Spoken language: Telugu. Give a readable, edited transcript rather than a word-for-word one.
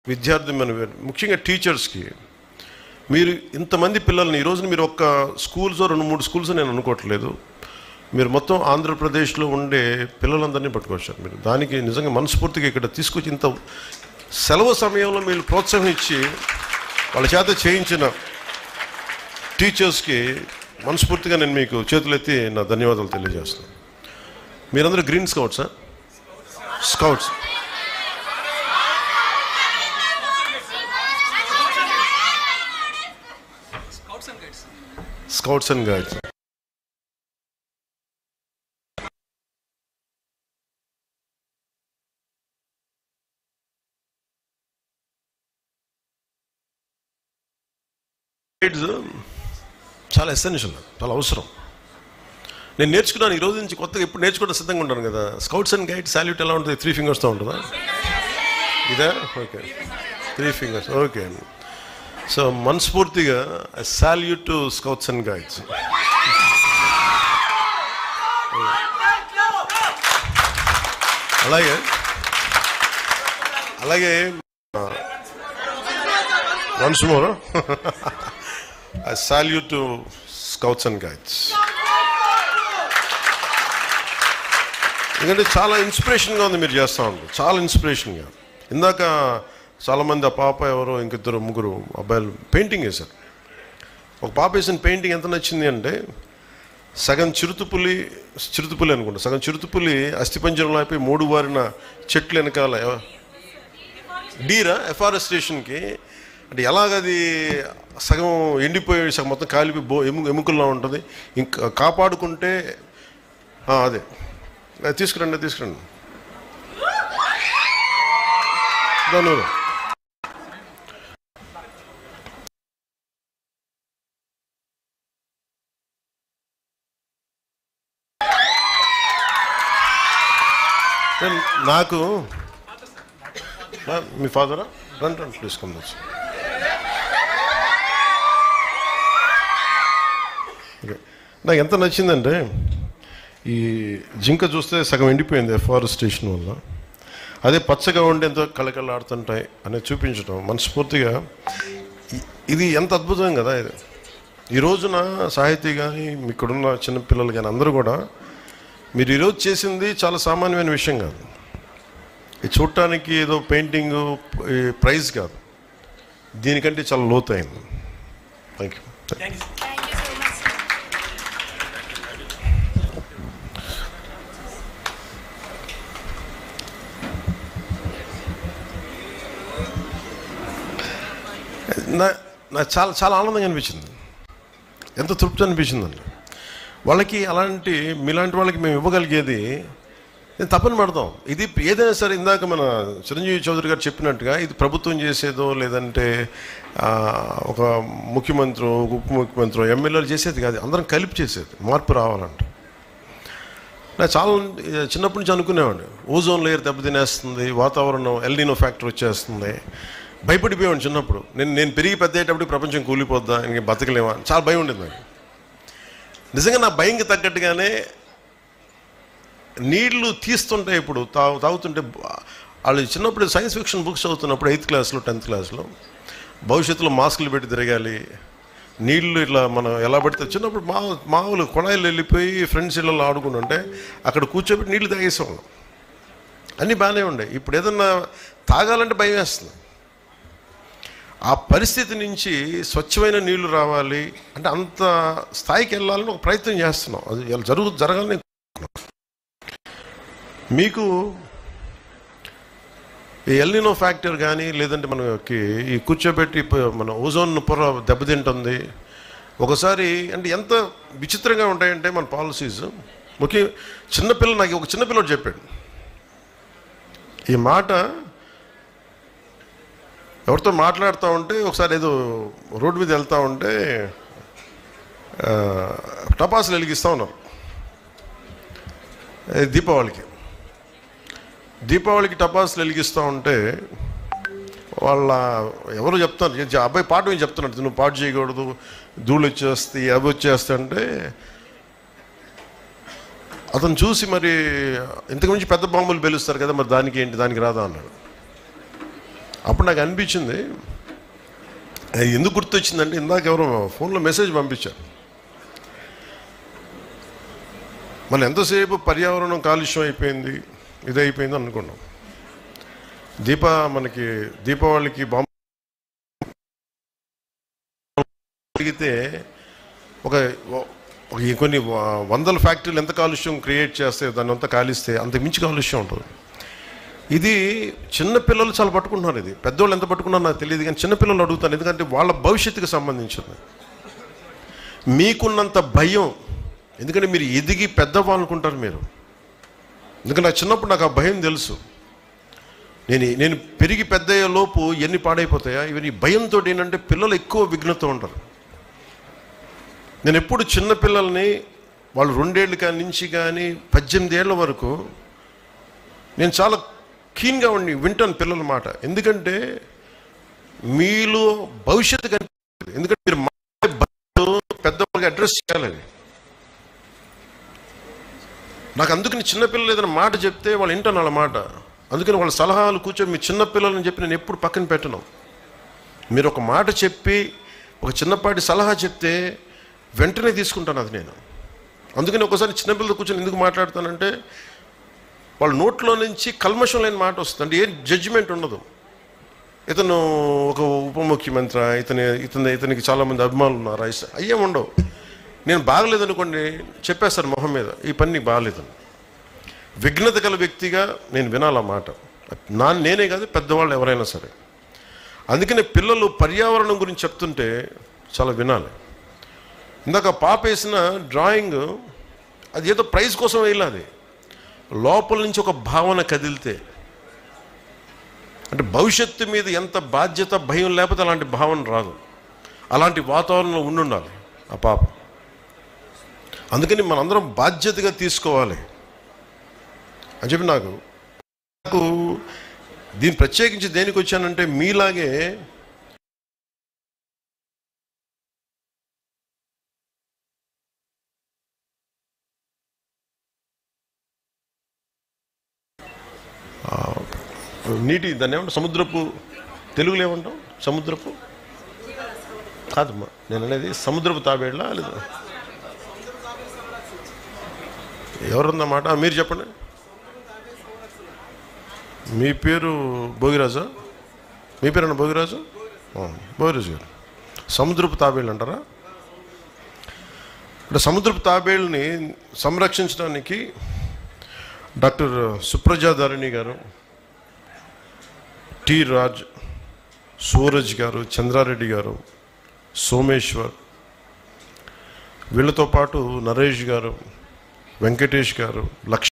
విద్యార్థి ముఖ్యంగా టీచర్స్కి మీరు ఇంతమంది పిల్లల్ని ఈరోజు మీరు ఒక్క స్కూల్స్ 2-3 స్కూల్స్ నేను అనుకోవట్లేదు, మీరు మొత్తం ఆంధ్రప్రదేశ్లో ఉండే పిల్లలందరినీ పట్టుకొచ్చారు. మీరు దానికి నిజంగా మనస్ఫూర్తిగా ఇక్కడ తీసుకొచ్చి ఇంత సెలవు సమయంలో మీరు ప్రోత్సాహం ఇచ్చి వాళ్ళ చేత చేయించిన టీచర్స్కి మనస్ఫూర్తిగా నేను మీకు చేతులెత్తి నా ధన్యవాదాలు తెలియజేస్తున్నాను. మీరందరూ గ్రీన్ స్కౌట్సా? Scouts. Scouts and guides. Guides చాలా ఎసెన్షియల్, చాలా అవసరం. నేను నేర్చుకున్నాను ఈరోజు నుంచి, కొత్తగా ఎప్పుడు నేర్చుకోవడం సిద్ధంగా ఉంటాను కదా. స్కౌట్స్ అండ్ గైడ్స్ సాల్యూట్ ఎలా ఉంటుంది? 3 ఫింగర్స్తో ఉంటుందా? ఇదా? Okay, 3 fingers. ఓకే. సో మనస్ఫూర్తిగా I salute to scouts and guides. అలాగే once more I salute to scouts and guides. ఎందుకంటే చాలా ఇన్స్పిరేషన్గా ఉంది మీరు చేస్తూ ఉంటారు, చాలా ఇన్స్పిరేషన్గా. ఇందాక చాలామంది ఆ పాప ఎవరో ఇంకిద్దరు ముగ్గురు అబ్బాయిలు పెయింటింగ్ వేశారు. ఒక పాప వేసిన పెయింటింగ్ ఎంత నచ్చింది అంటే, సగం చిరుతుపులి అనుకుంటా, సగం చిరుతుపులి అస్థిపంజరంలో అయిపోయి 3 వారిన చెట్లు వెనకాల డీరా ఎఫారెస్టేషన్కి అంటే ఎలాగది సగం ఎండిపోయి సగం మొత్తం కాలిపోయి ఎముకల్లో ఉంటుంది. ఇంకా కాపాడుకుంటే అదే తీసుకురండి దాని నాకు మీ ఫాదరా రండి తీసుకుందా. ఓకే, నాకు ఎంత నచ్చిందంటే ఈ జింక చూస్తే సగం ఎండిపోయింది ఎఫారెస్టేషన్ వల్ల, అదే పచ్చగా ఉండి ఎంతో కళకళలాడుతుంటాయి అనేది చూపించడం మనస్ఫూర్తిగా. ఇది ఎంత అద్భుతం కదా ఇది. ఈ రోజున సాహితీ కానీ ఇక్కడున్న చిన్నపిల్లలు కానీ అందరూ కూడా మీరు ఈరోజు చేసింది చాలా సామాన్యమైన విషయం కాదు. ఇది చూడటానికి ఏదో పెయింటింగ్ ప్రైజ్ కాదు, దీనికంటే చాలా లోతైంది. Thank you. నాకు చాలా చాలా ఆనందంగా అనిపించింది, ఎంత తృప్తి అనిపించిందండి. వాళ్ళకి అలాంటి మీలాంటి వాళ్ళకి మేము ఇవ్వగలిగేది నేను తప్పని పడతాం. ఇది ఏదైనా సరే ఇందాక మన చిరంజీవి చౌదరి గారు చెప్పినట్టుగా ఇది ప్రభుత్వం చేసేదో లేదంటే ఒక ముఖ్యమంత్రి, ఉప ముఖ్యమంత్రి, ఎమ్మెల్యేలు చేసేది కాదు, అందరం కలిపి చేసేది. మార్పు రావాలంటే నాకు చాలా చిన్నప్పటి నుంచి అనుకునేవాడిని, ఓజోన్ లేయర్ దెబ్బతినేస్తుంది, వాతావరణం ఎల్నినో ఫ్యాక్టర్ వచ్చేస్తుంది. భయపడిపోయాను చిన్నప్పుడు. నేను పెరిగి పెద్దయ్యేటప్పుడు ప్రపంచం కూలిపోద్దా, ఇంక బతకలేమా, చాలా భయం ఉండేది నాకు. నిజంగా నా భయంకి తగ్గట్టుగానే నీళ్లు తీస్తుంటే ఇప్పుడు తాగుతుంటే వాళ్ళు చిన్నప్పుడు సైన్స్ ఫిక్షన్ బుక్స్ చదువుతున్నప్పుడు 8th క్లాస్లో 10th క్లాస్లో భవిష్యత్తులో మాస్కులు పెట్టి తిరగాలి, నీళ్లు ఇట్లా మనం ఎలా పడితే చిన్నప్పుడు మామూలు కొళాయిలు వెళ్ళిపోయి ఫ్రెండ్స్ ఇళ్ళలో ఆడుకుంటుంటే అక్కడ కూర్చోబెట్టి నీళ్లు తాగేసేవాళ్ళం. అన్నీ బాగానే ఉండే. ఇప్పుడు ఏదన్నా తాగాలంటే భయం వేస్తుంది. ఆ పరిస్థితి నుంచి స్వచ్ఛమైన నీళ్లు రావాలి అంటే అంత స్థాయికి వెళ్ళాలని ఒక ప్రయత్నం చేస్తున్నాం. అది జరగాలని మీకు ఈ ఎల్నినో ఫ్యాక్టర్ కానీ లేదంటే మనకి ఈ కూర్చోబెట్టి మన ఓజోన్ పొర దెబ్బతింటుంది ఒకసారి. అంటే ఎంత విచిత్రంగా ఉంటాయంటే మన పాలసీస్. ముఖ్యం నాకు ఒక చిన్నపిల్లడు చెప్పాడు ఈ మాట. ఎవరితో మాట్లాడుతూ ఉంటే ఒకసారి ఏదో రోడ్డు మీద వెళ్తూ ఉంటే టపాసులు వెలిగిస్తూ ఉన్నారు దీపావళికి టపాసులు వెలిగిస్తూ ఉంటే వాళ్ళ ఎవరు చెప్తారు, అబ్బాయి పాట ఏం చెప్తున్నట్టు, నువ్వు పాట చేయకూడదు, ధూళి వచ్చేస్తాయి, అవి వచ్చేస్తాయి అంటే అతను చూసి మరి ఇంతకు మించి పెద్ద బాంబులు పేలుస్తారు కదా, మరి దానికి ఏంటి, దానికి రాదా అన్నాడు. అప్పుడు నాకు అనిపించింది, అది ఎందుకు గుర్తొచ్చిందంటే ఇందాక ఎవరో ఫోన్లో మెసేజ్ పంపించారు. మనం ఎంతసేపు పర్యావరణం కాలుష్యం అయిపోయింది, ఇది అయిపోయింది అనుకున్నాం. మనకి దీపావళికి బాంబు జరిగితే కొన్ని వందల ఫ్యాక్టరీలు ఎంత కాలుష్యం క్రియేట్ చేస్తే దాన్ని అంతా కాలిస్తే అంత మించి కాలుష్యం ఉంటుంది. ఇది చిన్నపిల్లలు చాలా పట్టుకుంటున్నారు. ఇది పెద్దవాళ్ళు ఎంత పట్టుకున్నారో నాకు తెలియదు, కానీ చిన్నపిల్లలు అడుగుతాను, ఎందుకంటే వాళ్ళ భవిష్యత్తుకు సంబంధించింది. మీకున్నంత భయం, ఎందుకంటే మీరు ఎదిగి పెద్దవా అనుకుంటారు మీరు. ఎందుకంటే నాకు చిన్నప్పుడు నాకు ఆ భయం తెలుసు. నేను పెరిగి పెద్ద అయ్యే లోపు ఎన్ని పాడైపోతాయా ఇవన్నీ భయంతో. ఏంటంటే పిల్లలు ఎక్కువ విఘ్నత ఉంటారు. నేను ఎప్పుడు చిన్నపిల్లల్ని వాళ్ళు 2 ఏళ్ళ నుంచి కానీ 18 ఏళ్ళ వరకు నేను చాలా కీన్గా వింటాను పిల్లల మాట. ఎందుకంటే మీలో భవిష్యత్తు కనిపిస్తుంది. ఎందుకంటే మీరు పెద్దవాళ్ళకి అడ్రస్ చేయాలి. నాకు అందుకని చిన్నపిల్లలు ఏదైనా మాట చెప్తే వాళ్ళు వింటాను వాళ్ళ మాట. అందుకని వాళ్ళ సలహాలు కూర్చొని మీ చిన్నపిల్లలని చెప్పి నేను ఎప్పుడు పక్కన పెట్టను. మీరు ఒక మాట చెప్పి ఒక చిన్నపాటి సలహా చెప్తే వెంటనే తీసుకుంటాను అది నేను. అందుకని ఒకసారి చిన్నపిల్లలు కూర్చొని ఎందుకు మాట్లాడతానంటే వాళ్ళ నోట్లో నుంచి కల్మషం లేని మాట వస్తుంది. అంటే ఏం జడ్జిమెంట్ ఉండదు. ఇతను ఒక ఉప ముఖ్యమంత్రి, ఇతనికి చాలామంది అభిమానులు ఉన్నారు, అయ్యేం ఉండవు. నేను బాగలేదనుకోండి చెప్పేస్తారు మొహం మీద, ఈ పని నీకు బాగలేదని. విఘ్నత గల వ్యక్తిగా నేను వినాలి ఆ మాట. నేనే కాదు, పెద్దవాళ్ళు ఎవరైనా సరే. అందుకనే పిల్లలు పర్యావరణం గురించి చెప్తుంటే చాలా వినాలి. ఇందాక పాప వేసిన డ్రాయింగ్ అది ఏదో ప్రైజ్ కోసం వేయాలి. లోపల నుంచి ఒక భావన కదిలితే, అంటే భవిష్యత్తు మీద ఎంత బాధ్యత భయం లేకపోతే అలాంటి భావన రాదు. అలాంటి వాతావరణంలో ఉండాలి ఆ పాప. అందుకని మనందరం బాధ్యతగా తీసుకోవాలి అని చెప్పి నాకు దీన్ని ప్రత్యేకించి దేనికి వచ్చానంటే మీలాగే నీటి దాన్ని ఏమంటాం, సముద్రపు తెలుగులో ఏమంటాం, సముద్రపు కాదమ్మా నేను అనేది సముద్రపు తాబేళ్ళ లేదా ఎవరన్నమాట మీరు చెప్పండి. మీ పేరు భోగిరాజా? మీ పేరన్నా భోగిరాజు? భోగిరాజు గారు. సముద్రపు తాబేళ్ళు అంటారా? అంటే సముద్రపు తాబేళ్ళని సంరక్షించడానికి డాక్టర్ సుప్రజాధారిణి గారు, టి రాజ్, సూరజ్ గారు, చంద్రారెడ్డి గారు, సోమేశ్వర్, వీళ్ళతో పాటు నరేష్ గారు, వెంకటేష్ గారు, లక్ష్మీ